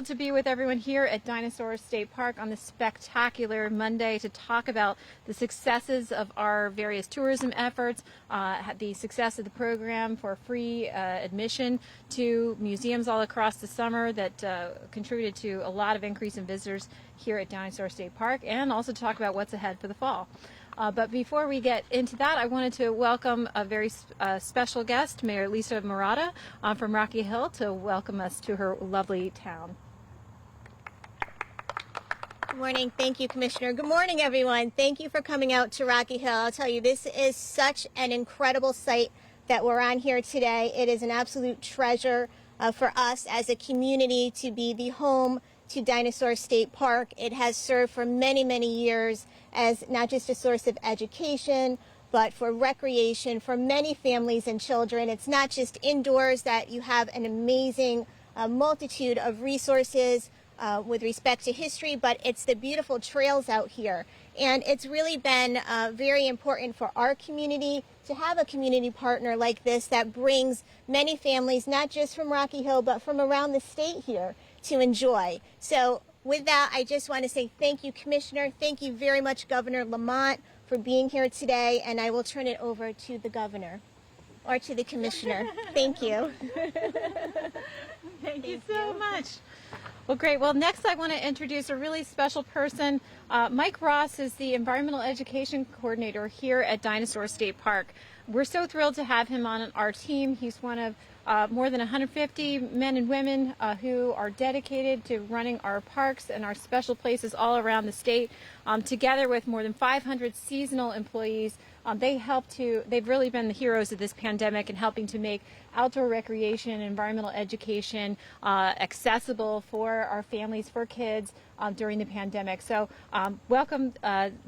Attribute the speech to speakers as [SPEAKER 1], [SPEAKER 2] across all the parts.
[SPEAKER 1] To be with everyone here at Dinosaur State Park on this spectacular Monday to talk about the successes of our various tourism efforts, the success of the program for free admission to museums all across the summer that contributed to a lot of increase in visitors here at Dinosaur State Park, and also talk about what's ahead for the fall. But before we get into that, I wanted to welcome a very special guest, Mayor Lisa Murata from Rocky Hill, to welcome us to her lovely town.
[SPEAKER 2] Good morning. Thank you, Commissioner. Good morning, everyone. Thank you for coming out to Rocky Hill. I'll tell you, this is such an incredible site that we're on here today. It is an absolute treasure for us as a community to be the home to Dinosaur State Park. It has served for many, many years as not just a source of education, but for recreation for many families and children. It's not just indoors that you have an amazing multitude of resources with respect to history, but it's the beautiful trails out here. And it's really been very important for our community to have a community partner like this that brings many families, not just from Rocky Hill, but from around the state here to enjoy. So with that, I just want to say thank you, Commissioner. Thank you very much, Governor Lamont, for being here today. And I will turn it over to the governor or to the commissioner. Thank you.
[SPEAKER 1] Thank you so much. Well, great. Well, next I want to introduce a really special person. Mike Ross is the Environmental Education Coordinator here at Dinosaur State Park. We're so thrilled to have him on our team. He's one of more than 150 men and women who are dedicated to running our parks and our special places all around the state. Together with more than 500 seasonal employees, they've really been the heroes of this pandemic in helping to make outdoor recreation and environmental education accessible for our families, for kids during the pandemic. So welcome,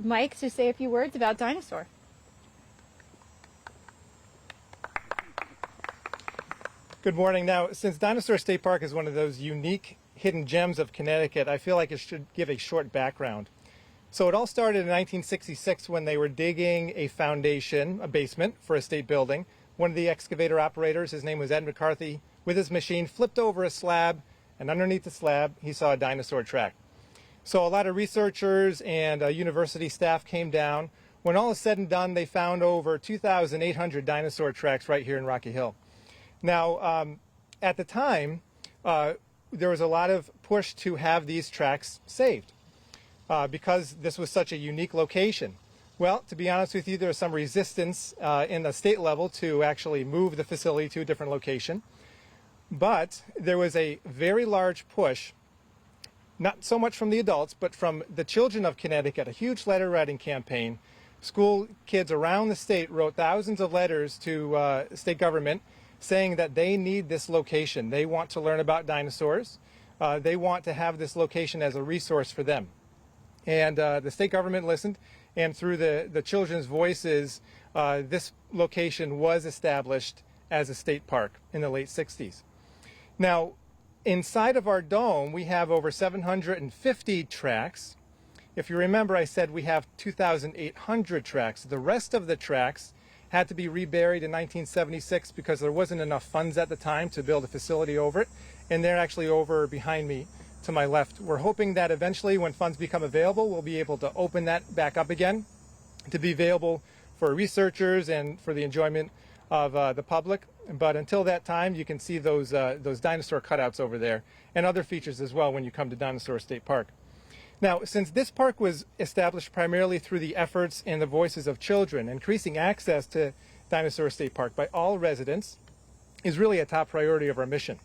[SPEAKER 1] Mike, to say a few words about Dinosaur.
[SPEAKER 3] Good morning. Now, since Dinosaur State Park is one of those unique hidden gems of Connecticut, I feel like it should give a short background. So it all started in 1966 when they were digging a foundation, a basement, for a state building. One of the excavator operators, his name was Ed McCarthy, with his machine flipped over a slab, and underneath the slab he saw a dinosaur track. So a lot of researchers and university staff came down. When all is said and done, they found over 2,800 dinosaur tracks right here in Rocky Hill. Now, at the time, there was a lot of push to have these tracks saved because this was such a unique location. Well, to be honest with you, there was some resistance in the state level to actually move the facility to a different location. But there was a very large push, not so much from the adults, but from the children of Connecticut, a huge letter writing campaign. School kids around the state wrote thousands of letters to state government saying that they need this location. They want to learn about dinosaurs. They want to have this location as a resource for them. And the state government listened, and through the children's voices, this location was established as a state park in the late 60s. Now, inside of our dome, we have over 750 tracks. If you remember, I said we have 2,800 tracks. The rest of the tracks had to be reburied in 1976 because there wasn't enough funds at the time to build a facility over it, and they're actually over behind me to my left. We're hoping that eventually, when funds become available, we'll be able to open that back up again to be available for researchers and for the enjoyment of the public. But until that time, you can see those dinosaur cutouts over there and other features as well when you come to Dinosaur State Park. Now, since this park was established primarily through the efforts and the voices of children, increasing access to Dinosaur State Park by all residents is really a top priority of our mission.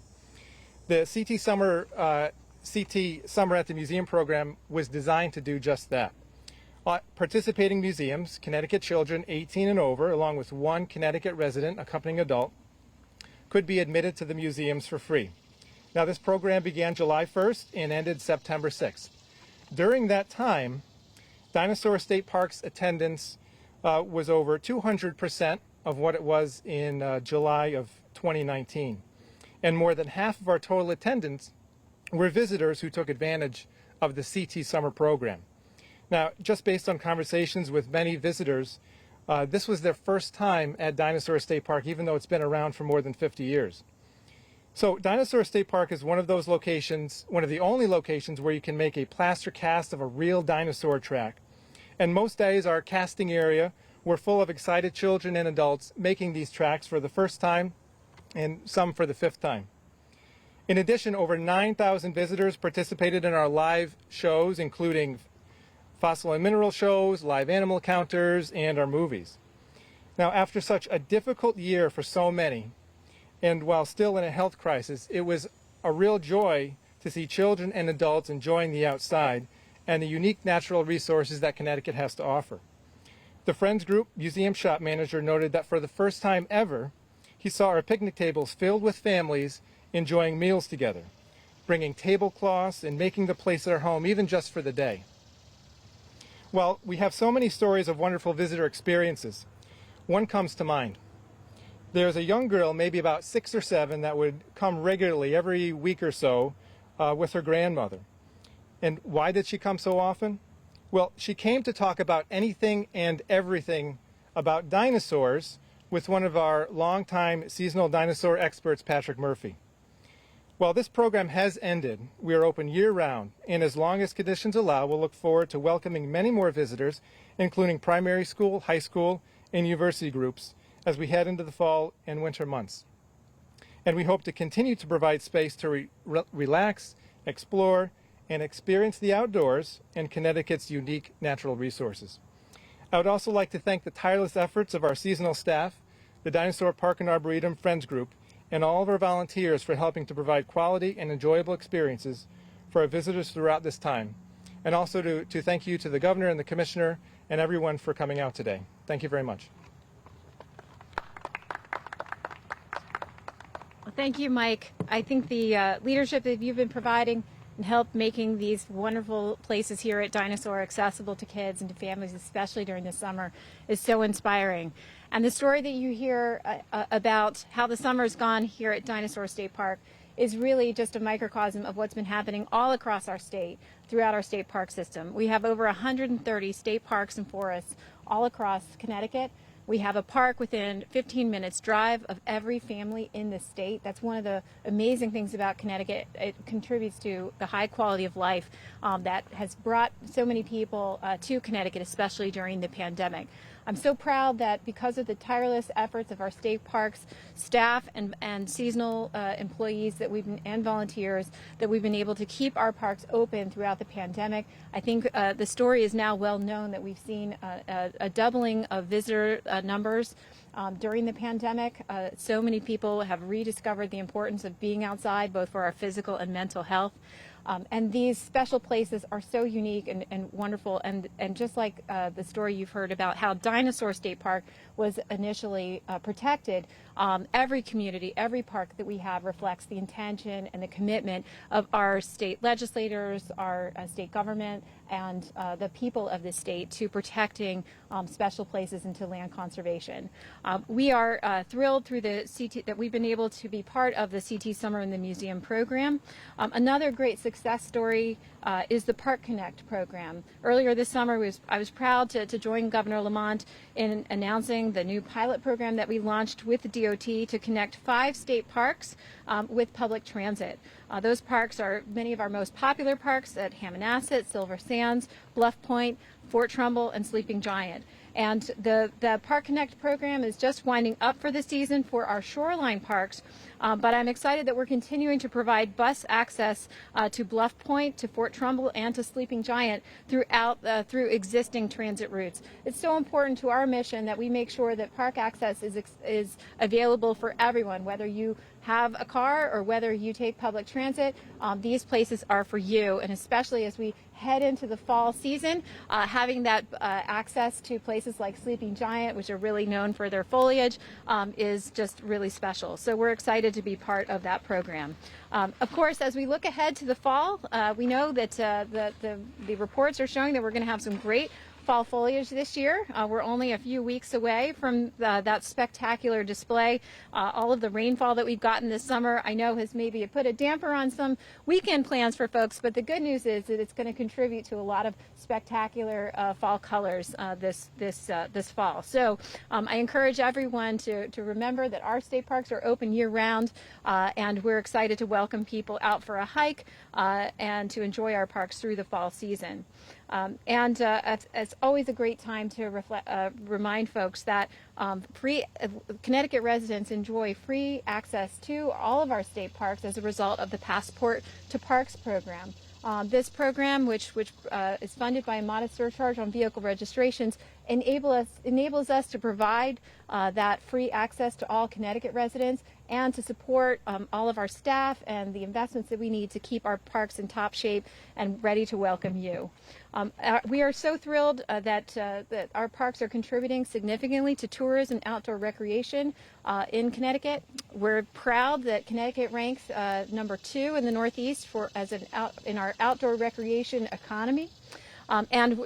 [SPEAKER 3] The CT Summer at the Museum program was designed to do just that. Participating museums, Connecticut children 18 and over, along with one Connecticut resident accompanying adult, could be admitted to the museums for free. Now, this program began July 1st and ended September 6th. During that time, Dinosaur State Park's attendance was over 200% of what it was in July of 2019. And more than half of our total attendance were visitors who took advantage of the CT Summer program. Now, just based on conversations with many visitors, this was their first time at Dinosaur State Park, even though it's been around for more than 50 years. So Dinosaur State Park is one of those locations, one of the only locations where you can make a plaster cast of a real dinosaur track. And most days our casting area, we're full of excited children and adults making these tracks for the first time and some for the 5th time. In addition, over 9,000 visitors participated in our live shows, including fossil and mineral shows, live animal counters, and our movies. Now, after such a difficult year for so many, and while still in a health crisis, it was a real joy to see children and adults enjoying the outside and the unique natural resources that Connecticut has to offer. The Friends Group museum shop manager noted that for the first time ever, he saw our picnic tables filled with families enjoying meals together, bringing tablecloths and making the place their home even just for the day. Well, we have so many stories of wonderful visitor experiences. One comes to mind. There's a young girl, maybe about 6 or 7, that would come regularly every week or so with her grandmother. And why did she come so often? Well, she came to talk about anything and everything about dinosaurs with one of our longtime seasonal dinosaur experts, Patrick Murphy. While this program has ended, we are open year-round, and as long as conditions allow, we'll look forward to welcoming many more visitors, including primary school, high school, and university groups, as we head into the fall and winter months. And we hope to continue to provide space to relax, explore, and experience the outdoors and Connecticut's unique natural resources. I would also like to thank the tireless efforts of our seasonal staff, the Dinosaur Park and Arboretum Friends Group, and all of our volunteers for helping to provide quality and enjoyable experiences for our visitors throughout this time. And also to thank you to the Governor and the Commissioner and everyone for coming out today. Thank you very much.
[SPEAKER 1] Well, thank you, Mike. I think the leadership that you've been providing and help making these wonderful places here at Dinosaur accessible to kids and to families, especially during the summer, is so inspiring. And the story that you hear about how the summer's gone here at Dinosaur State Park is really just a microcosm of what's been happening all across our state, throughout our state park system. We have over 130 state parks and forests all across Connecticut. We have a park within 15 minutes drive of every family in the state. That's one of the amazing things about Connecticut. It contributes to the high quality of life that has brought so many people to Connecticut, especially during the pandemic. I'm so proud that because of the tireless efforts of our state parks staff and seasonal employees and volunteers, that we've been able to keep our parks open throughout the pandemic. I think the story is now well known that we've seen a doubling of visitor numbers during the pandemic. So many people have rediscovered the importance of being outside, both for our physical and mental health. And these special places are so unique and wonderful. And just like the story you've heard about how Dinosaur State Park was initially protected, every community, every park that we have reflects the intention and the commitment of our state legislators, our state government, and the people of the state to protecting special places and to land conservation. We are thrilled through the CT that we've been able to be part of the CT Summer in the Museum program. Another great success story is the Park Connect program. Earlier this summer, I was proud to join Governor Lamont in announcing the new pilot program that we launched with the DOT to connect 5 state parks with public transit. Those parks are many of our most popular parks at Hammonasset, Silver Sands, Bluff Point, Fort Trumbull, and Sleeping Giant. And the Park Connect program is just winding up for the season for our shoreline parks, but I'm excited that we're continuing to provide bus access to Bluff Point, to Fort Trumbull, and to Sleeping Giant through existing transit routes. It's so important to our mission that we make sure that park access is available for everyone, whether you have a car or whether you take public transit. These places are for you, and especially as we head into the fall season, having that access to places like Sleeping Giant, which are really known for their foliage, is just really special. So we're excited to be part of that program. Of course, as we look ahead to the fall, we know that the reports are showing that we're going to have some great fall foliage this year. We're only a few weeks away from that spectacular display. All of the rainfall that we've gotten this summer, I know, has maybe put a damper on some weekend plans for folks, but the good news is that it's going to contribute to a lot of spectacular fall colors this fall. So I encourage everyone to remember that our state parks are open year-round, and we're excited to welcome people out for a hike and to enjoy our parks through the fall season. It's always a great time to remind folks that Connecticut residents enjoy free access to all of our state parks as a result of the Passport to Parks program. This program, which is funded by a modest surcharge on vehicle registrations, enables us to provide that free access to all Connecticut residents and to support all of our staff and the investments that we need to keep our parks in top shape and ready to welcome you. We are so thrilled that our parks are contributing significantly to tourism and outdoor recreation in Connecticut. We're proud that Connecticut ranks number 2 in the Northeast in our outdoor recreation economy. And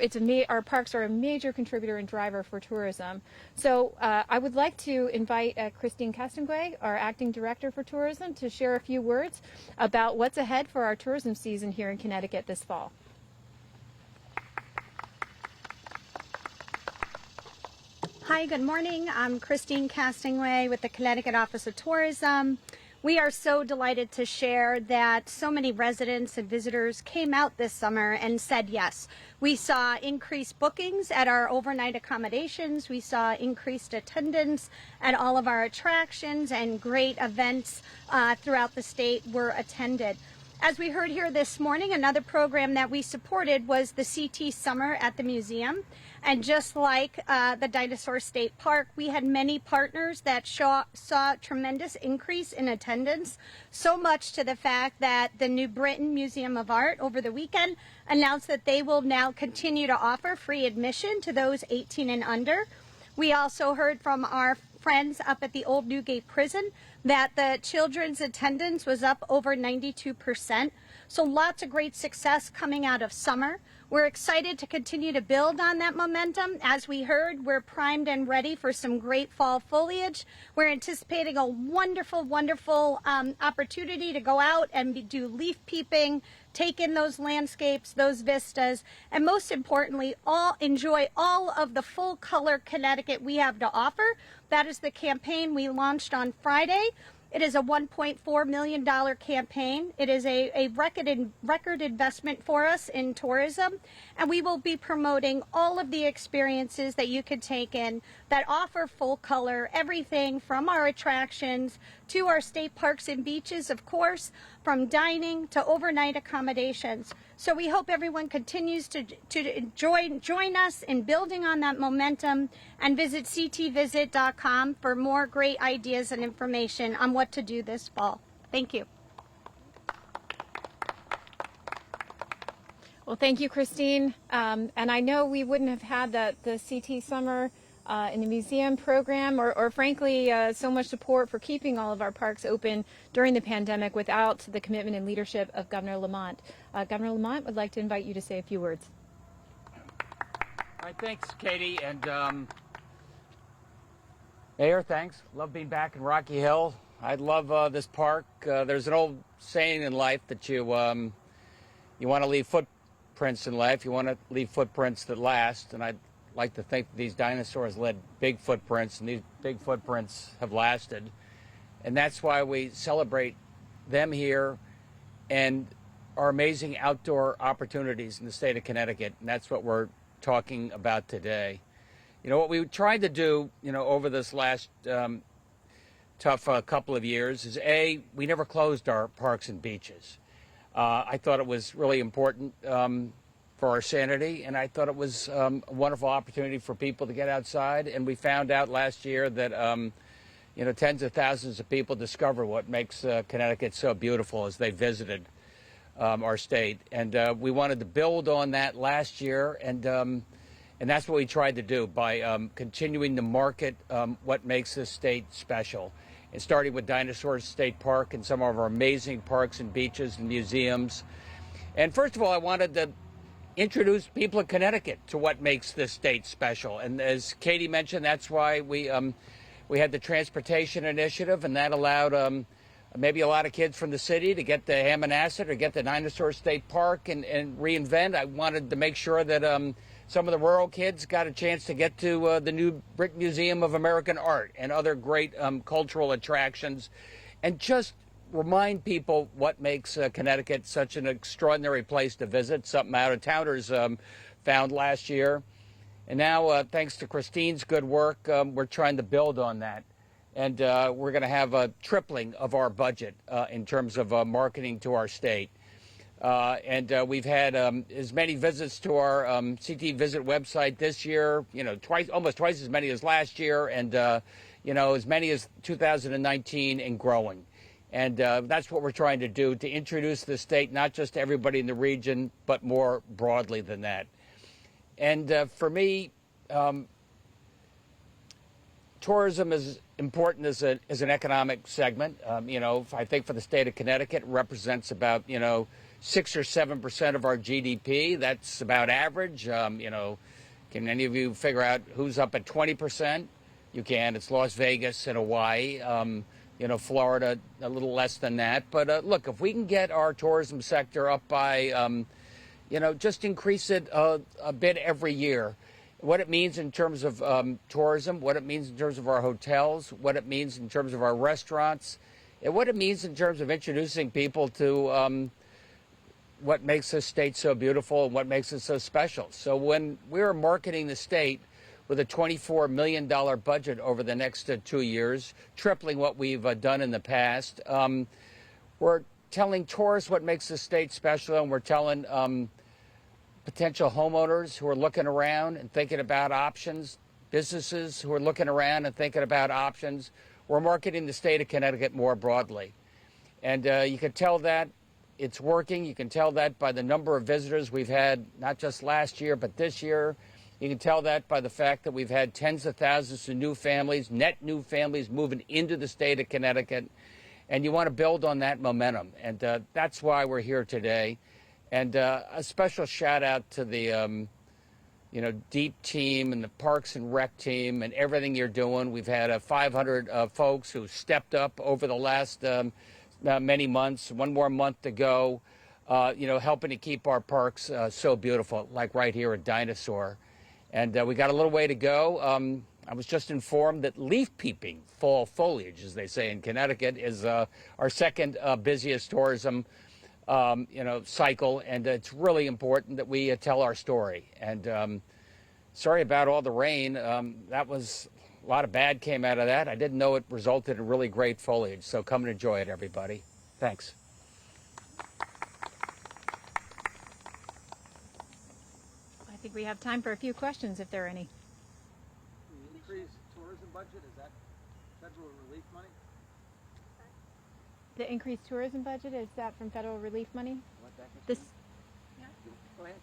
[SPEAKER 1] our parks are a major contributor and driver for tourism. So I would like to invite Christine Castonguay, our Acting Director for Tourism, to share a few words about what's ahead for our tourism season here in Connecticut this fall.
[SPEAKER 4] Hi, good morning. I'm Christine Castonguay with the Connecticut Office of Tourism. We are so delighted to share that so many residents and visitors came out this summer and said yes. We saw increased bookings at our overnight accommodations. We saw increased attendance at all of our attractions, and great events throughout the state were attended. As we heard here this morning, another program that we supported was the CT Summer at the museum. And just like the Dinosaur State Park, we had many partners that saw a tremendous increase in attendance, so much to the fact that the New Britain Museum of Art over the weekend announced that they will now continue to offer free admission to those 18 and under. We also heard from our friends up at the Old Newgate Prison that the children's attendance was up over 92%. So lots of great success coming out of summer. We're excited to continue to build on that momentum. As we heard, we're primed and ready for some great fall foliage. We're anticipating a wonderful, wonderful opportunity to go out and do leaf peeping, take in those landscapes, those vistas, and most importantly, enjoy all of the full color Connecticut we have to offer. That is the campaign we launched on Friday. It is a $1.4 million campaign. It is a record investment for us in tourism, and we will be promoting all of the experiences that you could take in that offer full color, everything from our attractions to our state parks and beaches, of course, from dining to overnight accommodations. So we hope everyone continues to join us in building on that momentum, and visit ctvisit.com for more great ideas and information on what to do this fall. Thank you.
[SPEAKER 1] Well, thank you, Christine. And I know we wouldn't have had the CT Summer in the museum program or frankly, so much support for keeping all of our parks open during the pandemic without the commitment and leadership of Governor Lamont. Governor Lamont would like to invite you to say a few words.
[SPEAKER 5] All right, thanks, Katie. And Mayor, thanks. Love being back in Rocky Hill. I love this park. There's an old saying in life that you want to leave footprints in life. You want to leave footprints that last. And I'd like to think that these dinosaurs led big footprints, and these big footprints have lasted. And that's why we celebrate them here and our amazing outdoor opportunities in the state of Connecticut. And that's what we're talking about today. You know, what we tried to do, over this last tough couple of years is, we never closed our parks and beaches. I thought it was really important for our sanity, and I thought it was a wonderful opportunity for people to get outside. And we found out last year that tens of thousands of people discover what makes Connecticut so beautiful as they visited our state. And we wanted to build on that last year, and that's what we tried to do by continuing to market what makes this state special. And starting with Dinosaur State Park and some of our amazing parks and beaches and museums. And first of all, I wanted to introduce people of Connecticut to what makes this state special. And as Katie mentioned, that's why we had the transportation initiative, and that allowed maybe a lot of kids from the city to get to Hammonasset or get to Dinosaur State Park and reinvent. I wanted to make sure that some of the rural kids got a chance to get to the new Brick Museum of American Art and other great cultural attractions, and just remind people what makes Connecticut such an extraordinary place to visit, something out-of-towners found last year. And now, thanks to Christine's good work, we're trying to build on that. And we're going to have a tripling of our budget in terms of marketing to our state. And we've had as many visits to our CT Visit website this year, almost twice as many as last year, and as many as 2019 and growing. And that's what we're trying to do, to introduce the state not just to everybody in the region, but more broadly than that. And for me, tourism is important as an economic segment. I think for the state of Connecticut, it represents about 6 or 7% of our GDP. That's about average. Can any of you figure out who's up at 20%? You can. It's Las Vegas and Hawaii. Florida a little less than that. But look, if we can get our tourism sector up by, just increase it a bit every year. What it means in terms of tourism, what it means in terms of our hotels, what it means in terms of our restaurants, and what it means in terms of introducing people to what makes this state so beautiful and what makes it so special. So when we're marketing the state with a $24 million budget over the next 2 years, tripling what we've done in the past, we're telling tourists what makes the state special, and we're telling potential homeowners who are looking around and thinking about options, businesses who are looking around and thinking about options. We're marketing the state of Connecticut more broadly. And you can tell that it's working. You can tell that by the number of visitors we've had, not just last year, but this year. You can tell that by the fact that we've had tens of thousands of new families, net new families moving into the state of Connecticut. And you want to build on that momentum. And that's why we're here today. And a special shout out to the, DEEP team and the Parks and Rec team and everything you're doing. We've had 500 folks who stepped up over the last many months, one more month to go, helping to keep our parks so beautiful, like right here at Dinosaur. And we got a little way to go. I was just informed that leaf peeping, fall foliage, as they say in Connecticut, is our second busiest tourism cycle, and it's really important that we tell our story. And sorry about all the rain. That was a lot of bad came out of that. I didn't know it resulted in really great foliage. So come and enjoy it, everybody. Thanks.
[SPEAKER 1] I think we have time for a few questions, if there are any.
[SPEAKER 6] The increased tourism budget, is that federal relief money?
[SPEAKER 1] The increased tourism budget, is that from federal relief money? This.
[SPEAKER 6] Go ahead.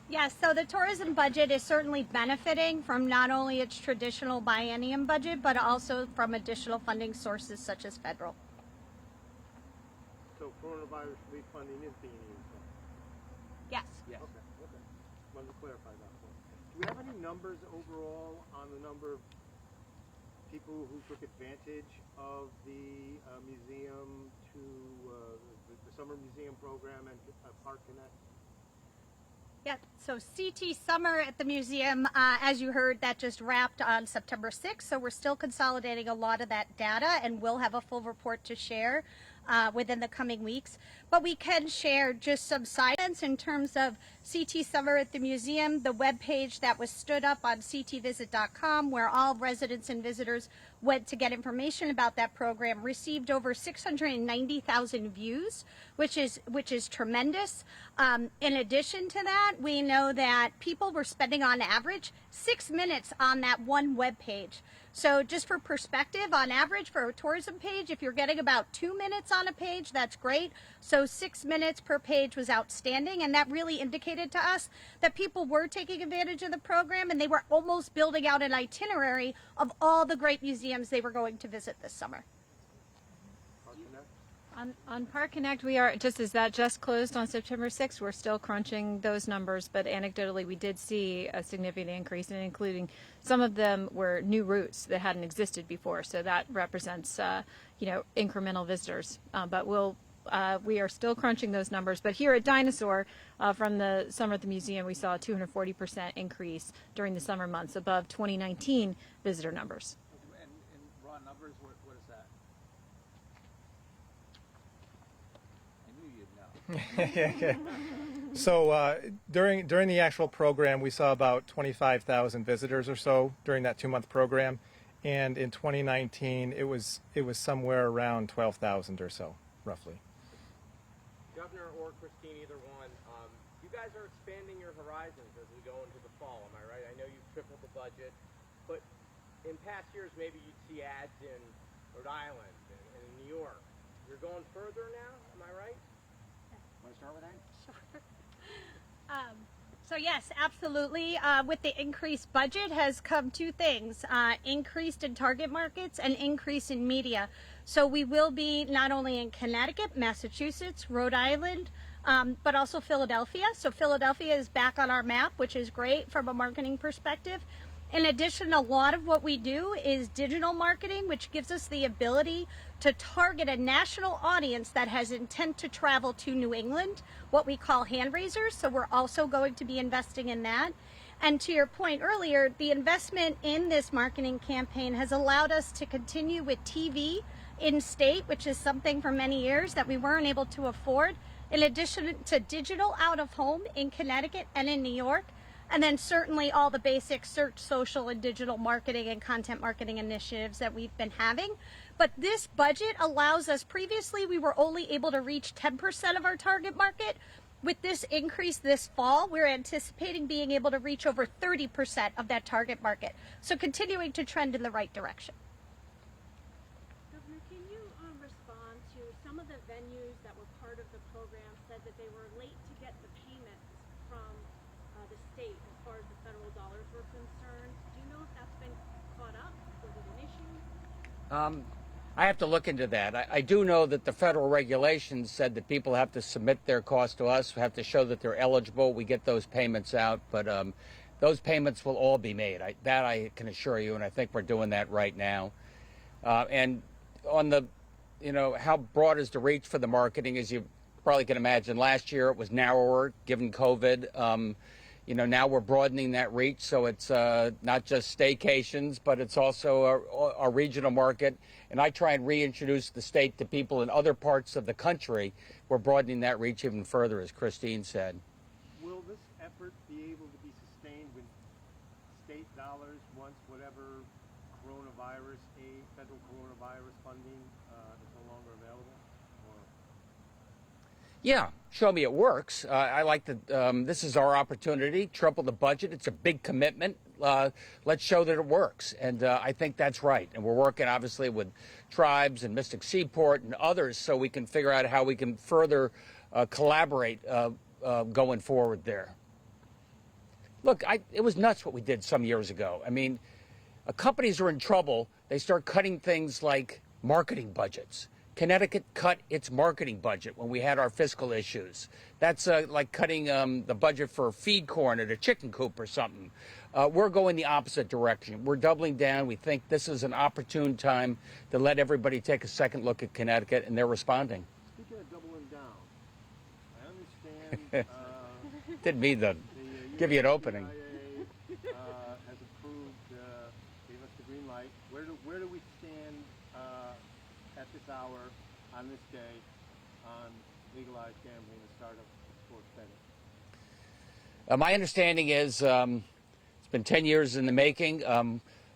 [SPEAKER 4] Yes, so the tourism budget is certainly benefiting from not only its traditional biennium budget, but also from additional funding sources such as federal.
[SPEAKER 3] So coronavirus relief funding is being used.
[SPEAKER 4] Yes.
[SPEAKER 5] Yes.
[SPEAKER 3] Okay. Wanted to clarify that point. Do we have any numbers overall on the number of people who took advantage of the museum to the summer museum program and Park Connect?
[SPEAKER 4] Yeah, so CT Summer at the museum, as you heard, that just wrapped on September 6th. So we're still consolidating a lot of that data, and we'll have a full report to share within the coming weeks. But we can share just some guidance in terms of CT Summer at the museum, the webpage that was stood up on ctvisit.com, where all residents and visitors went to get information about that program, received over 690,000 views, which is tremendous. In addition to that, we know that people were spending on average 6 minutes on that one web page. So just for perspective, on average for a tourism page, if you're getting about 2 minutes on a page, that's great. So 6 minutes per page was outstanding, and that really indicated to us that people were taking advantage of the program, and they were almost building out an itinerary of all the great museums they were going to visit this summer.
[SPEAKER 6] Park Connect?
[SPEAKER 1] On Park Connect, we are, just as that just closed on September 6th, we're still crunching those numbers, but anecdotally we did see a significant increase, and including some of them were new routes that hadn't existed before, so that represents, incremental visitors. But we are still crunching those numbers. But here at Dinosaur, from the summer at the museum, we saw a 240% increase during the summer months above 2019 visitor numbers.
[SPEAKER 6] And in raw numbers, what is that? I knew you'd know.
[SPEAKER 3] So during the actual program, we saw about 25,000 visitors or so during that 2-month program, and in 2019 it was somewhere around 12,000 or so, roughly.
[SPEAKER 7] Governor or Christine, either one, you guys are expanding your horizons as we go into the fall, am I right? I know you've tripled the budget, but in past years maybe you'd see ads in Rhode Island and in New York. You're going further now, am I right?
[SPEAKER 6] Want to start with that?
[SPEAKER 4] So yes, absolutely. With the increased budget has come two things, increased in target markets and increase in media. So we will be not only in Connecticut, Massachusetts, Rhode Island, but also Philadelphia. So Philadelphia is back on our map, which is great from a marketing perspective. In addition, a lot of what we do is digital marketing, which gives us the ability to target a national audience that has intent to travel to New England, what we call hand raisers. So we're also going to be investing in that. And to your point earlier, the investment in this marketing campaign has allowed us to continue with TV in state, which is something for many years that we weren't able to afford, in addition to digital out of home in Connecticut and in New York. And then certainly all the basic search, social, and digital marketing and content marketing initiatives that we've been having. But this budget allows us, previously we were only able to reach 10% of our target market. With this increase this fall, we're anticipating being able to reach over 30% of that target market. So continuing to trend in the right direction.
[SPEAKER 8] Governor, can you respond to some of the venues that were part of the program said that they were late to get the payments from the state as far as the federal dollars were concerned? Do you know if that's been caught up? Was it an issue?
[SPEAKER 5] I have to look into that. I do know that the federal regulations said that people have to submit their cost to us, have to show that they're eligible. We get those payments out, but those payments will all be made. That I can assure you, and I think we're doing that right now. And on the, how broad is the reach for the marketing, as you probably can imagine, last year it was narrower given COVID. Now we're broadening that reach, so it's not just staycations, but it's also a regional market. And I try and reintroduce the state to people in other parts of the country. We're broadening that reach even further, as Christine said.
[SPEAKER 9] Will this effort be able to be sustained with state dollars once whatever coronavirus aid, federal coronavirus funding is no longer available?
[SPEAKER 5] Yeah, show me it works. I like that. This is our opportunity. Triple the budget. It's a big commitment. Let's show that it works. And I think that's right. And we're working, obviously, with tribes and Mystic Seaport and others so we can figure out how we can further collaborate going forward there. Look, it was nuts what we did some years ago. I mean, companies are in trouble. They start cutting things like marketing budgets. Connecticut cut its marketing budget when we had our fiscal issues. That's like cutting the budget for feed corn at a chicken coop or something. We're going the opposite direction. We're doubling down. We think this is an opportune time to let everybody take a second look at Connecticut, and they're responding.
[SPEAKER 9] Speaking of doubling down, I understand
[SPEAKER 5] Didn't mean to give you an opening.
[SPEAKER 9] USDIA has approved, gave us the green light. Where do we stand at this hour, on this day, on legalized gambling, the start of sports betting?
[SPEAKER 5] My understanding is it's been 10 years in the making.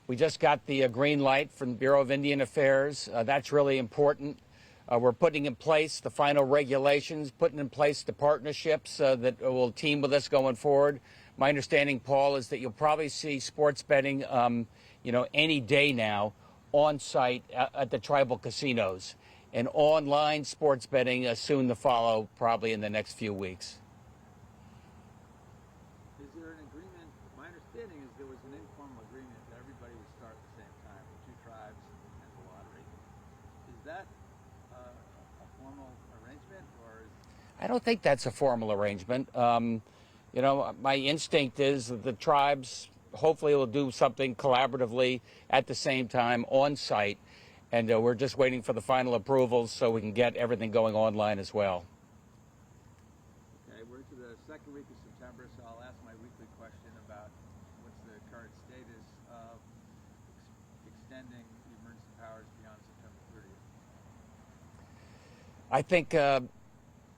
[SPEAKER 5] We just got the green light from the Bureau of Indian Affairs. That's really important. We're putting in place the final regulations, putting in place the partnerships that will team with us going forward. My understanding, Paul, is that you'll probably see sports betting, any day now on site at the tribal casinos, and online sports betting soon to follow, probably in the next few weeks.
[SPEAKER 6] Is there an agreement? My understanding is there was an informal agreement that everybody would start at the same time, the two tribes and the lottery. Is that a formal
[SPEAKER 5] I don't think that's a formal arrangement. My instinct is that the tribes hopefully will do something collaboratively at the same time on site, and we're just waiting for the final approvals so we can get everything going online as well.
[SPEAKER 6] Okay, we're into the second week of September, so I'll ask my weekly question about what's the current status of extending the emergency powers beyond September 30th.
[SPEAKER 5] I think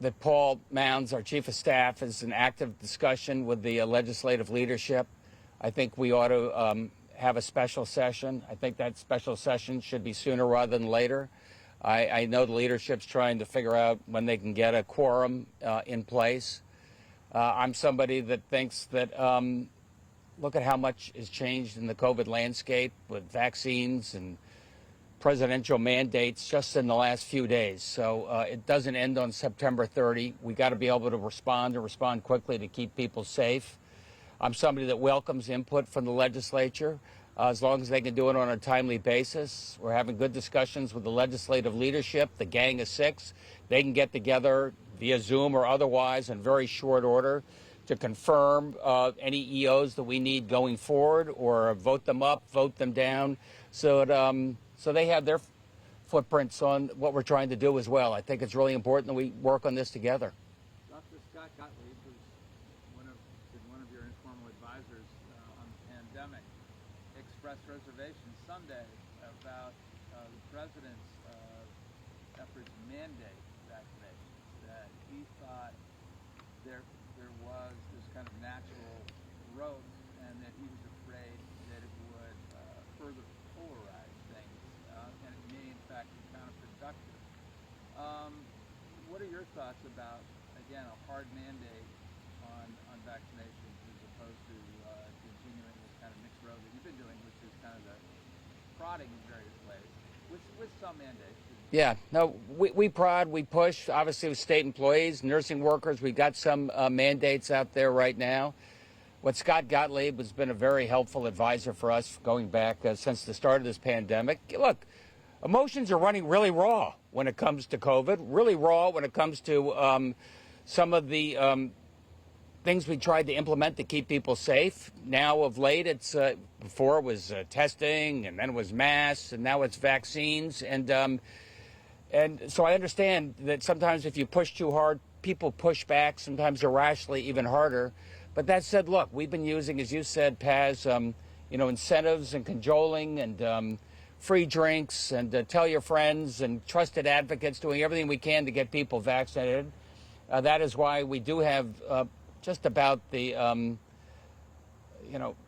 [SPEAKER 5] that Paul Mounds, our chief of staff, is in active discussion with the legislative leadership. I think we ought to have a special session. I think that special session should be sooner rather than later. I know the leadership's trying to figure out when they can get a quorum in place. I'm somebody that thinks that look at how much has changed in the COVID landscape with vaccines and presidential mandates just in the last few days. So it doesn't end on September 30. We got to be able to respond and respond quickly to keep people safe. I'm somebody that welcomes input from the legislature as long as they can do it on a timely basis. We're having good discussions with the legislative leadership, the Gang of Six. They can get together via Zoom or otherwise in very short order to confirm any EOs that we need going forward, or vote them up, vote them down, so they have their footprints on what we're trying to do as well. I think it's really important that we work on this together.
[SPEAKER 6] Dr. Scott Gottlieb, who's been one of your informal advisors on the pandemic, expressed reservations Sunday about the president's efforts to mandate vaccinations, that he thought there was this kind of natural growth, and that he was afraid that it would further polarize things, and it may in fact be counterproductive. What are your thoughts about, again, a hard mandate on vaccinations as opposed to continuing this kind of mixed road that you've been doing, which is kind of the prodding in various ways, with some mandates?
[SPEAKER 5] Yeah, no, we prod, we push, obviously with state employees, nursing workers. We've got some mandates out there right now. What Scott Gottlieb has been a very helpful advisor for us going back since the start of this pandemic. Look, emotions are running really raw when it comes to COVID, really raw when it comes to some of the things we tried to implement to keep people safe. Now of late, it's before it was testing, and then it was masks, and now it's vaccines. And so I understand that sometimes if you push too hard, people push back, sometimes irrationally even harder. But that said, look, we've been using, as you said, Paz, incentives and cajoling and free drinks and tell your friends and trusted advocates, doing everything we can to get people vaccinated. That is why we do have just about the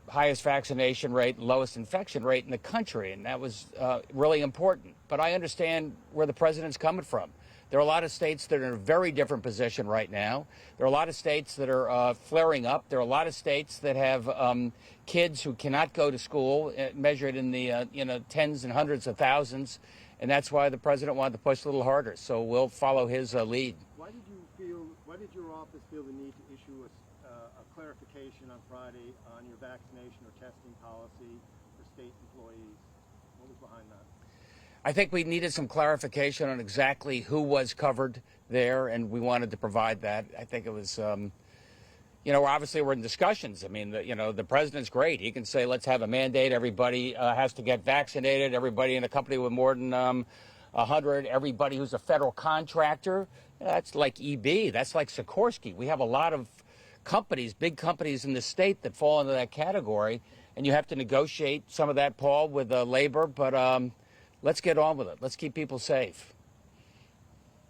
[SPEAKER 5] highest vaccination rate, lowest infection rate in the country, and that was really important. But I understand where the president's coming from. There are a lot of states that are in a very different position right now. There are a lot of states that are flaring up. There are a lot of states that have kids who cannot go to school, measured in the tens and hundreds of thousands, and that's why the president wanted to push a little harder. So we'll follow his lead.
[SPEAKER 9] Why did your office feel the need to issue a clarification on Friday on your vaccination or testing policy for state employees? What was behind that?
[SPEAKER 5] I think we needed some clarification on exactly who was covered there, and we wanted to provide that. I think it was, obviously we're in discussions. I mean, the president's great. He can say, let's have a mandate. Everybody has to get vaccinated. Everybody in a company with more than 100. Everybody who's a federal contractor. That's like EB. That's like Sikorsky. We have a lot of companies, big companies in the state that fall into that category, and you have to negotiate some of that, Paul, with labor. But let's get on with it. Let's keep people safe.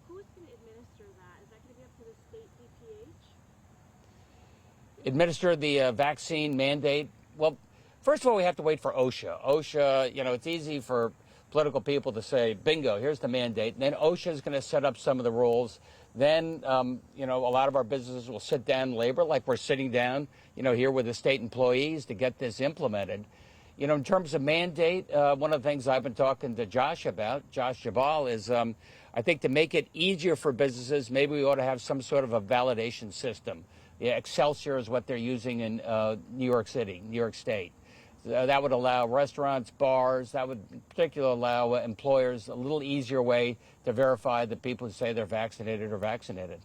[SPEAKER 8] Who's going to administer that? Is that going to be up to the state DPH?
[SPEAKER 5] Administer the vaccine mandate? Well, first of all, we have to wait for OSHA. OSHA, it's easy for political people to say, bingo, here's the mandate. And then OSHA is going to set up some of the rules. Then, a lot of our businesses will sit down labor, like we're sitting down, here with the state employees to get this implemented. In terms of mandate, one of the things I've been talking to Josh about, Josh Jabal, is I think to make it easier for businesses, maybe we ought to have some sort of a validation system. Yeah, Excelsior is what they're using in New York City, New York State. That would allow restaurants, bars, that would in particular allow employers a little easier way to verify that people who say they're vaccinated are vaccinated.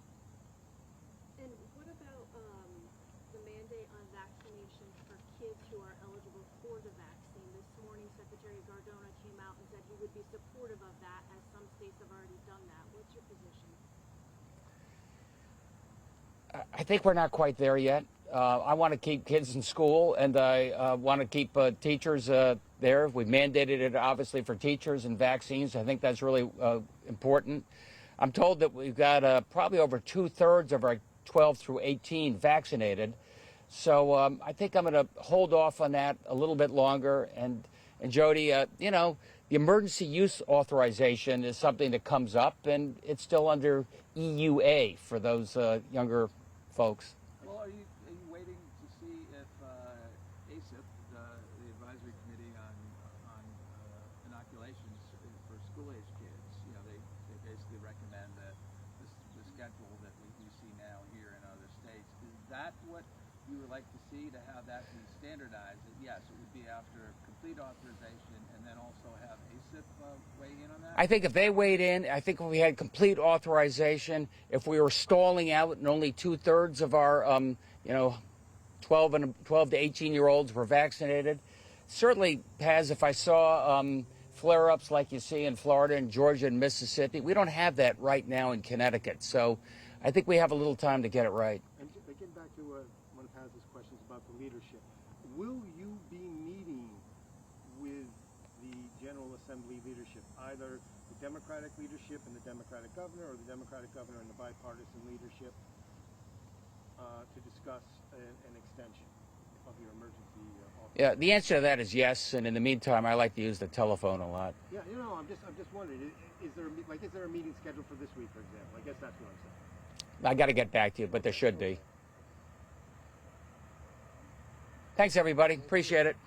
[SPEAKER 8] Secretary Cardona came out and said he would be supportive of that, as some states have already done that. What's your position?
[SPEAKER 5] I think we're not quite there yet. I want to keep kids in school, and I want to keep teachers there. We've mandated it, obviously, for teachers and vaccines. I think that's really important. I'm told that we've got probably over 2/3 of our 12 through 18 vaccinated. So I think I'm going to hold off on that a little bit longer. And Jody, you know, the emergency use authorization is something that comes up, and it's still under EUA for those younger folks.
[SPEAKER 6] Well, are you waiting to see if ACIP, the advisory committee on inoculations for school-age kids, you know, they basically recommend that the schedule that we see now here in other states. Is that what you would like to see, to have that be standardized? Yes, it would be after complete authorization, and then also have ACIP weigh in on that?
[SPEAKER 5] I think if they weighed in, I think if we had complete authorization, if we were stalling out and only 2/3 of our, you know, 12 to 18-year-olds were vaccinated, certainly, Paz, if I saw flare-ups like you see in Florida and Georgia and Mississippi, we don't have that right now in Connecticut. So I think we have a little time to get it right.
[SPEAKER 9] And getting back to one of Paz's questions about the leadership, will you be meeting with the General Assembly leadership, either the Democratic leadership and the Democratic governor, or the Democratic governor and the bipartisan leadership, to discuss an extension of your emergency authorization?
[SPEAKER 5] Yeah, the answer to that is yes. And in the meantime, I like to use the telephone a lot.
[SPEAKER 9] Yeah, you know, I'm just wondering, is there a meeting scheduled for this week, for example? I guess that's what I'm saying.
[SPEAKER 5] I got to get back to you, but there should be. Thanks, everybody. Appreciate it.